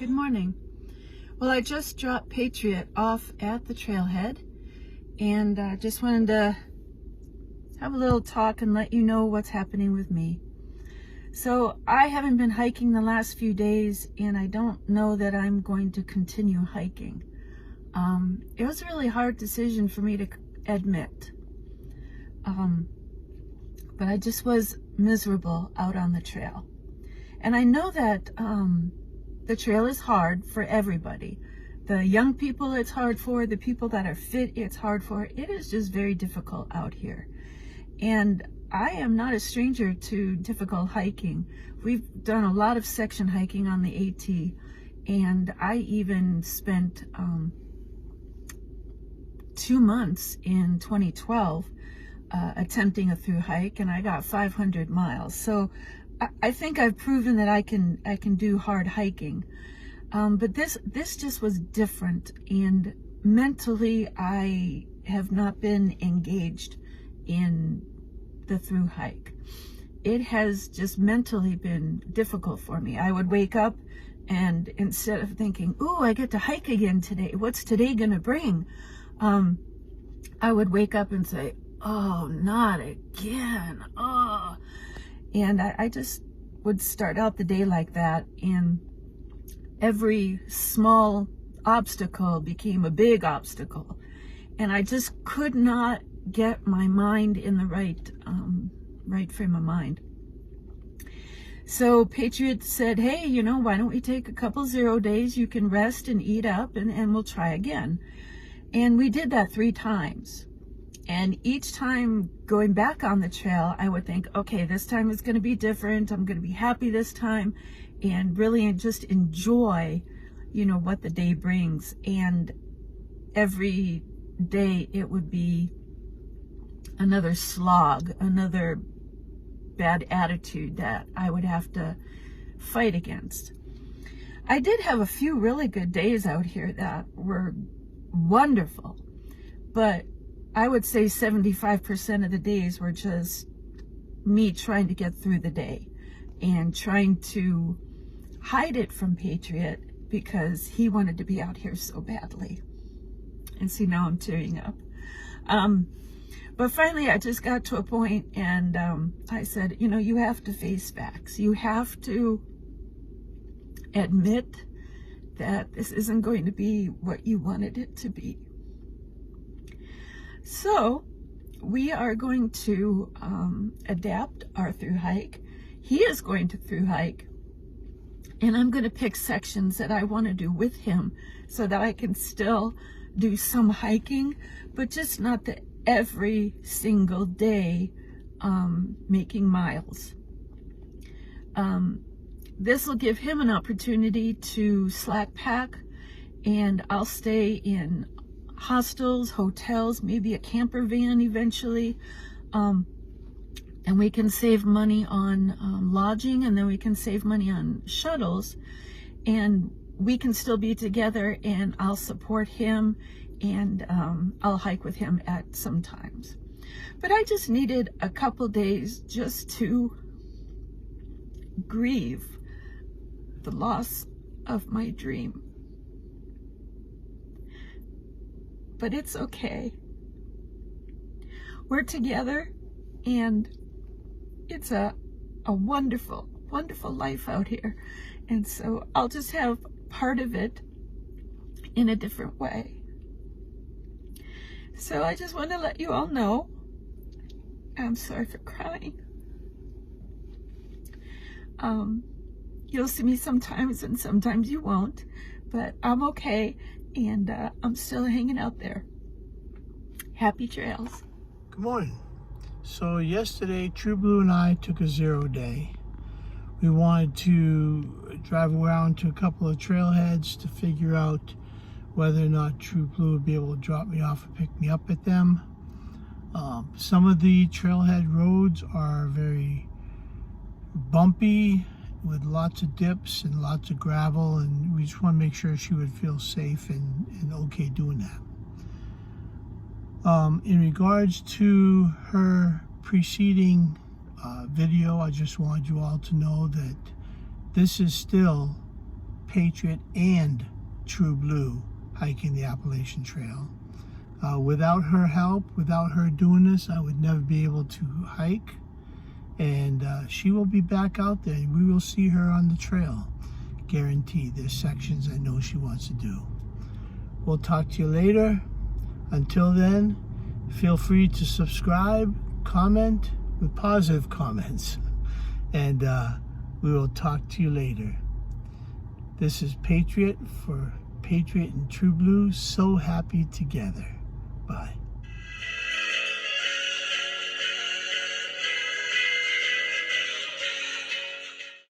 Good morning. Well, I just dropped Patriot off at the trailhead, and just wanted to have a little talk and let you know what's happening with me. So I haven't been hiking the last few days, and I don't know that I'm going to continue hiking. It was a really hard decision for me to admit, but I just was miserable out on the trail. And I know that the trail is hard for everybody. The young people it's hard for, the people that are fit it's hard for. It is just very difficult out here. And I am not a stranger to difficult hiking. We've done a lot of section hiking on the AT, and I even spent 2 months in 2012 attempting a through hike, and I got 500 miles. So I think I've proven that I can do hard hiking, but this just was different, and mentally I have not been engaged in the through hike. It has just mentally been difficult for me. I would wake up, and instead of thinking, "Ooh, I get to hike again today. What's today gonna bring?" I would wake up and say, "Oh, not again. Oh." And I just would start out the day like that, and every small obstacle became a big obstacle, and I just could not get my mind in the right frame of mind. So Patriot said, "Hey, why don't we take a couple 0 days? You can rest and eat up, and we'll try again." And we did that 3 times. And each time going back on the trail, I would think, okay, this time is going to be different. I'm going to be happy this time, and really just enjoy, what the day brings. And every day it would be another slog, another bad attitude that I would have to fight against. I did have a few really good days out here that were wonderful, but I would say 75% of the days were just me trying to get through the day and trying to hide it from Patriot because he wanted to be out here so badly. And see, now I'm tearing up. But finally, I just got to a point, and I said, you have to face facts. You have to admit that this isn't going to be what you wanted it to be. So we are going to adapt our through hike. He is going to through hike, and I'm going to pick sections that I want to do with him so that I can still do some hiking, but just not the every single day making miles. This will give him an opportunity to slack pack, and I'll stay in hostels, hotels, maybe a camper van eventually, and we can save money on lodging, and then we can save money on shuttles, and we can still be together, and I'll support him, and I'll hike with him at some times. But I just needed a couple days just to grieve the loss of my dream. But it's okay. We're together, and it's a wonderful, wonderful life out here. And so I'll just have part of it in a different way. So I just want to let you all know, I'm sorry for crying. You'll see me sometimes, and sometimes you won't, but I'm okay. And I'm still hanging out there. Happy trails. Good morning. So yesterday, True Blue and I took a 0 day. We wanted to drive around to a couple of trailheads to figure out whether or not True Blue would be able to drop me off and pick me up at them. Some of the trailhead roads are very bumpy, with lots of dips and lots of gravel, and we just want to make sure she would feel safe and okay doing that. In regards to her preceding video, I just wanted you all to know that this is still Patriot and True Blue hiking the Appalachian Trail. Without her help, without her doing this, I would never be able to hike. And she will be back out there. We will see her on the trail. Guaranteed. There's sections I know she wants to do. We'll talk to you later. Until then, feel free to subscribe, comment with positive comments. And we will talk to you later. This is Patriot for Patriot and True Blue. So happy together. Bye.